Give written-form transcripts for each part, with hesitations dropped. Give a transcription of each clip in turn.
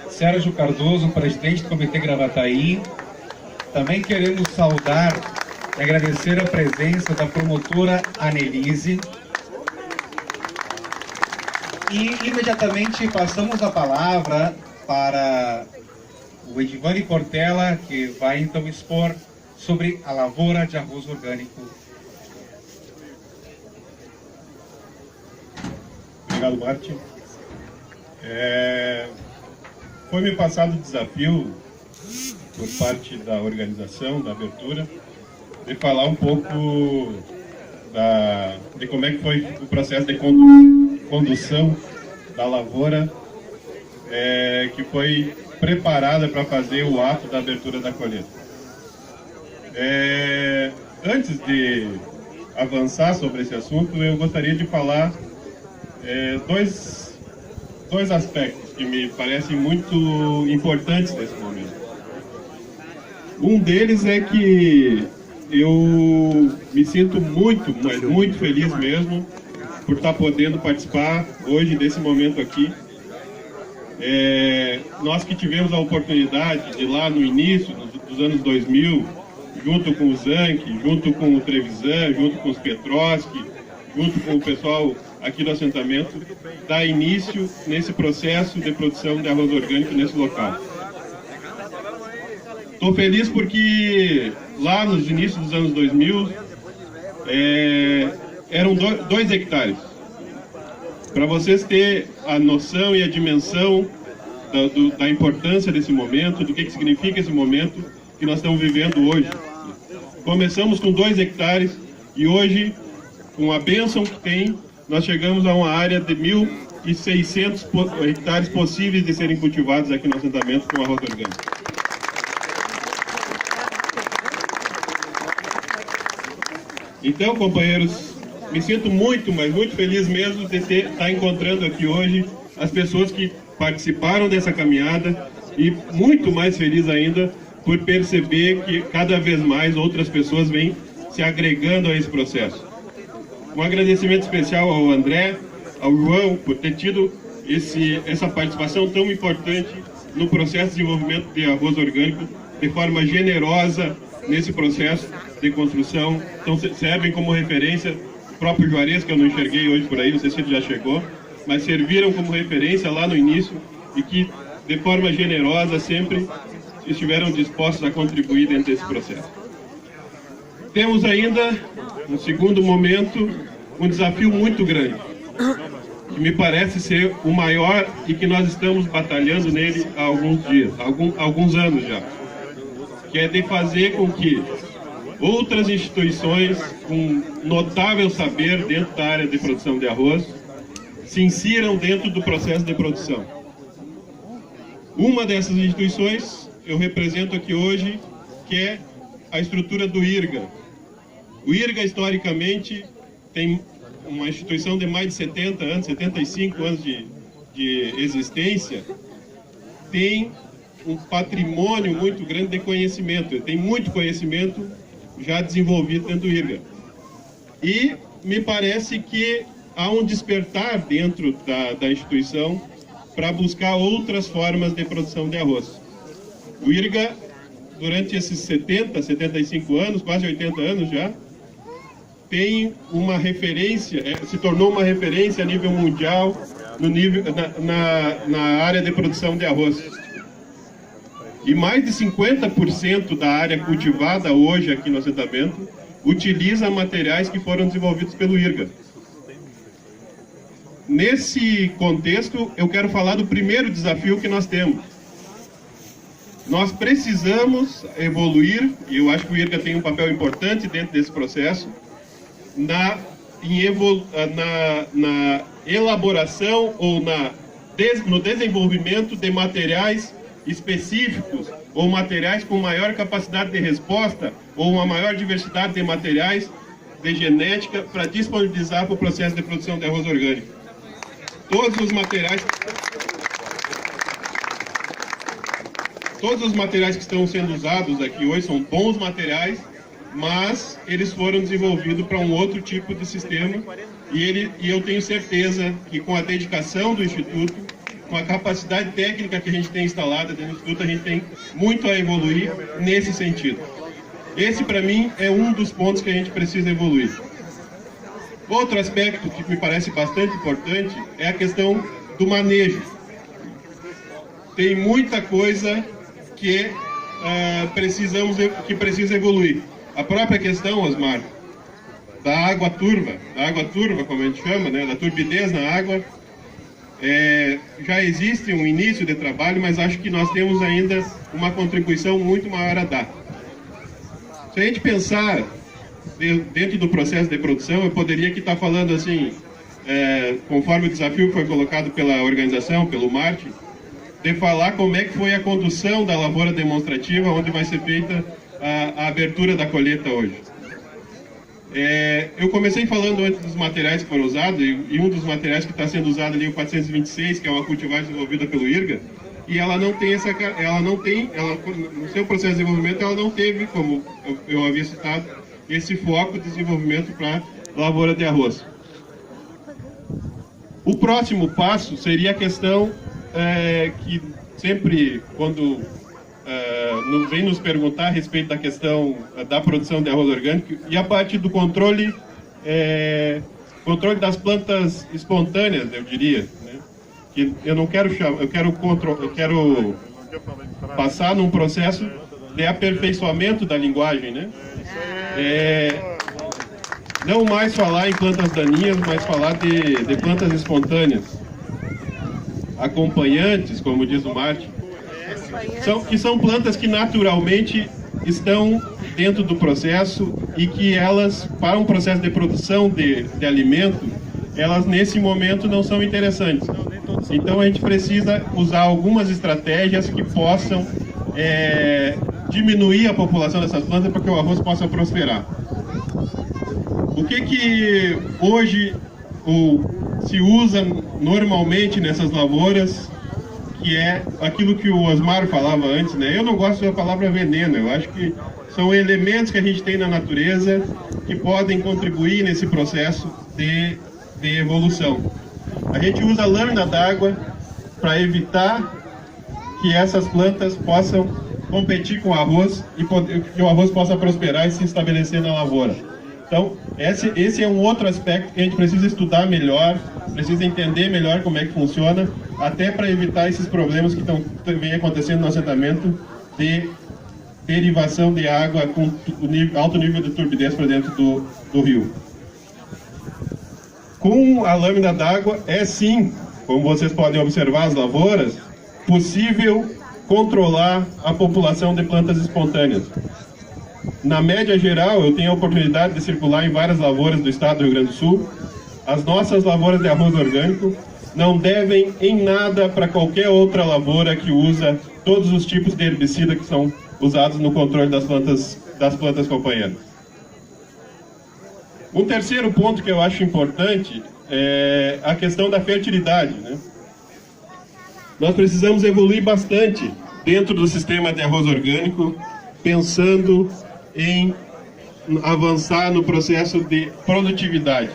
Sérgio Cardoso, presidente do Comitê Gravataí. Também queremos saudar e agradecer a presença da promotora Anelise. E imediatamente passamos a palavra para o Edivane Portela, que vai então expor sobre a lavoura de arroz orgânico. Obrigado, Martin. Foi-me passado o desafio, por parte da organização, da abertura, de falar um pouco de como é que foi o processo de condução da lavoura, que foi preparada para fazer o ato da abertura da colheita. Antes de avançar sobre esse assunto, eu gostaria de falar dois aspectos que me parecem muito importantes nesse momento. Um deles é que eu me sinto muito, mas muito feliz mesmo por estar podendo participar hoje desse momento aqui. Nós que tivemos a oportunidade de lá no início dos anos 2000, junto com o Zanck, junto com o Trevisan, junto com os Petroski, junto com o pessoal aqui do assentamento, dar início nesse processo de produção de arroz orgânico nesse local. Estou feliz porque lá nos inícios dos anos 2000 eram 2 hectares. Para vocês terem a noção e a dimensão da importância desse momento, do que significa esse momento que nós estamos vivendo hoje. Começamos com 2 hectares e hoje, com a bênção que tem, nós chegamos a uma área de 1.600 hectares possíveis de serem cultivados aqui no assentamento com arroz orgânico. Então, companheiros, me sinto muito, mas muito feliz mesmo de estar encontrando aqui hoje as pessoas que participaram dessa caminhada e muito mais feliz ainda por perceber que cada vez mais outras pessoas vêm se agregando a esse processo. Um agradecimento especial ao André, ao João, por ter tido essa participação tão importante no processo de desenvolvimento de arroz orgânico, de forma generosa nesse processo de construção. Então servem como referência o próprio Juarez, que eu não enxerguei hoje por aí, não sei se ele já chegou, mas serviram como referência lá no início e que de forma generosa sempre estiveram dispostos a contribuir dentro desse processo. Temos ainda, no segundo momento, um desafio muito grande, que me parece ser o maior e que nós estamos batalhando nele há alguns dias, alguns anos já, que é de fazer com que outras instituições com notável saber dentro da área de produção de arroz se insiram dentro do processo de produção. Uma dessas instituições eu represento aqui hoje, que é a estrutura do IRGA. O IRGA, historicamente, tem uma instituição de mais de 70 anos, 75 anos de existência, tem um patrimônio muito grande de conhecimento, tem muito conhecimento já desenvolvido dentro do IRGA. E me parece que há um despertar dentro da instituição para buscar outras formas de produção de arroz. O IRGA, durante esses 70, 75 anos, quase 80 anos já, tem uma referência, se tornou uma referência a nível mundial na área de produção de arroz. E mais de 50% da área cultivada hoje aqui no assentamento utiliza materiais que foram desenvolvidos pelo IRGA. Nesse contexto, eu quero falar do primeiro desafio que nós temos. Nós precisamos evoluir, e eu acho que o IRGA tem um papel importante dentro desse processo, na elaboração ou no desenvolvimento de materiais específicos ou materiais com maior capacidade de resposta ou uma maior diversidade de materiais de genética para disponibilizar para o processo de produção de arroz orgânico. Todos os materiais que estão sendo usados aqui hoje são bons materiais, mas eles foram desenvolvidos para um outro tipo de sistema e eu tenho certeza que com a dedicação do Instituto, com a capacidade técnica que a gente tem instalada dentro do Instituto, a gente tem muito a evoluir nesse sentido. Esse, para mim, é um dos pontos que a gente precisa evoluir. Outro aspecto que me parece bastante importante é a questão do manejo. Tem muita coisa que precisa evoluir. A própria questão, Osmar, da água turva, como a gente chama, né, da turbidez na água, já existe um início de trabalho, mas acho que nós temos ainda uma contribuição muito maior a dar. Se a gente pensar dentro do processo de produção, eu poderia aqui estar falando assim, conforme o desafio que foi colocado pela organização, pelo Martin, de falar como é que foi a condução da lavoura demonstrativa, onde vai ser feita a abertura da colheita hoje. Eu comecei falando antes dos materiais que foram usados, e um dos materiais que está sendo usado ali é o 426, que é uma cultivar desenvolvida pelo IRGA, e ela não tem no seu processo de desenvolvimento, ela não teve, como eu havia citado, esse foco de desenvolvimento para lavoura de arroz. O próximo passo seria a questão que sempre, quando vem nos perguntar a respeito da questão da produção de arroz orgânico, e a parte do controle das plantas espontâneas, eu diria, né? Que eu não quero chamar, eu quero passar num processo de aperfeiçoamento da linguagem, né? Não mais falar em plantas daninhas, mas falar de plantas espontâneas, acompanhantes, como diz o Martin, que são plantas que naturalmente estão dentro do processo e que elas, para um processo de produção de alimento, elas nesse momento não são interessantes. Então a gente precisa usar algumas estratégias que possam diminuir a população dessas plantas para que o arroz possa prosperar. O que hoje se usa normalmente nessas lavouras, que é aquilo que o Osmar falava antes, né? Eu não gosto da palavra veneno, eu acho que são elementos que a gente tem na natureza que podem contribuir nesse processo de evolução. A gente usa lâmina d'água para evitar que essas plantas possam competir com o arroz e que o arroz possa prosperar e se estabelecer na lavoura. Então, esse é um outro aspecto que a gente precisa estudar melhor, precisa entender melhor como é que funciona, até para evitar esses problemas que vem acontecendo no assentamento de derivação de água com alto nível de turbidez para dentro do rio. Com a lâmina d'água, sim, como vocês podem observar as lavouras, possível controlar a população de plantas espontâneas. Na média geral, eu tenho a oportunidade de circular em várias lavouras do estado do Rio Grande do Sul. As nossas lavouras de arroz orgânico não devem em nada para qualquer outra lavoura que usa todos os tipos de herbicida que são usados no controle das plantas companheiras. Um terceiro ponto que eu acho importante é a questão da fertilidade, né? Nós precisamos evoluir bastante dentro do sistema de arroz orgânico, pensando em avançar no processo de produtividade.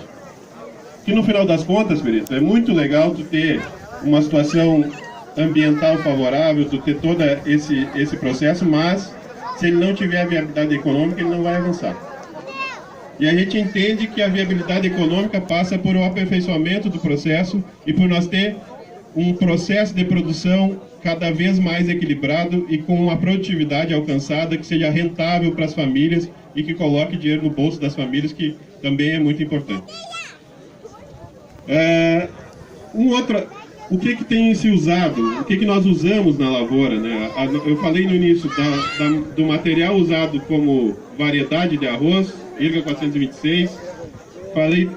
Que no final das contas, Perito, é muito legal tu ter uma situação ambiental favorável, tu ter todo esse processo, mas se ele não tiver a viabilidade econômica, ele não vai avançar. E a gente entende que a viabilidade econômica passa por o aperfeiçoamento do processo e por nós ter um processo de produção cada vez mais equilibrado e com uma produtividade alcançada que seja rentável para as famílias e que coloque dinheiro no bolso das famílias, que também é muito importante. O que tem se usado, o que nós usamos na lavoura, né? Eu falei no início do material usado como variedade de arroz, IRGA 426, falei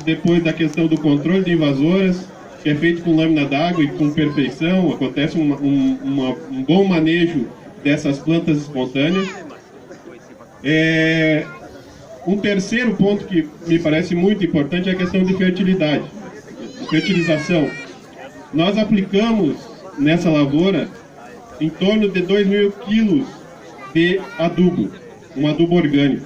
depois da questão do controle de invasoras, que é feito com lâmina d'água e com perfeição, acontece um bom manejo dessas plantas espontâneas. Um terceiro ponto que me parece muito importante é a questão de fertilidade, fertilização. Nós aplicamos nessa lavoura em torno de 2.000 quilos de adubo, um adubo orgânico.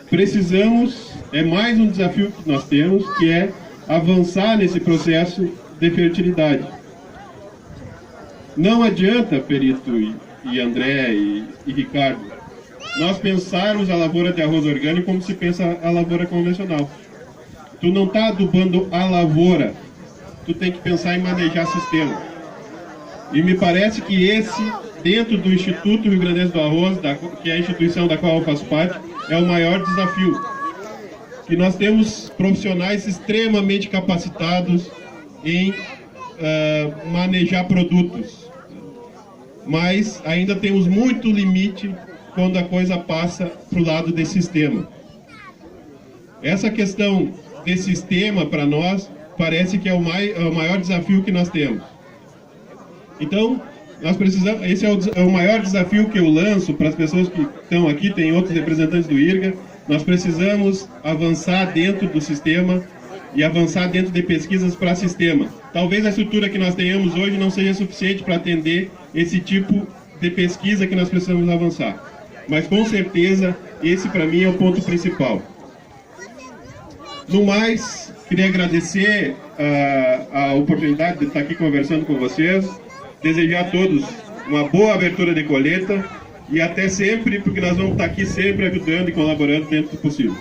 Precisamos, mais um desafio que nós temos, que é avançar nesse processo de fertilidade. Não adianta, Perito e André e Ricardo, nós pensarmos a lavoura de arroz orgânico como se pensa a lavoura convencional. Tu não está adubando a lavoura, tu tem que pensar em manejar sistema. E me parece que esse, dentro do Instituto Rio Grandense do Arroz, que é a instituição da qual eu faço parte, é o maior desafio. Que nós temos profissionais extremamente capacitados em manejar produtos, mas ainda temos muito limite quando a coisa passa para o lado de sistema. Essa questão de sistema, para nós, parece que é o maior desafio que nós temos. Então, nós precisamos, esse é o maior desafio que eu lanço para as pessoas que estão aqui, tem outros representantes do IRGA. Nós precisamos avançar dentro do sistema e avançar dentro de pesquisas para sistema. Talvez a estrutura que nós tenhamos hoje não seja suficiente para atender esse tipo de pesquisa que nós precisamos avançar. Mas, com certeza, esse para mim é o ponto principal. No mais, queria agradecer a oportunidade de estar aqui conversando com vocês. Desejar a todos uma boa abertura de colheita e até sempre, porque nós vamos estar aqui sempre ajudando e colaborando dentro do possível.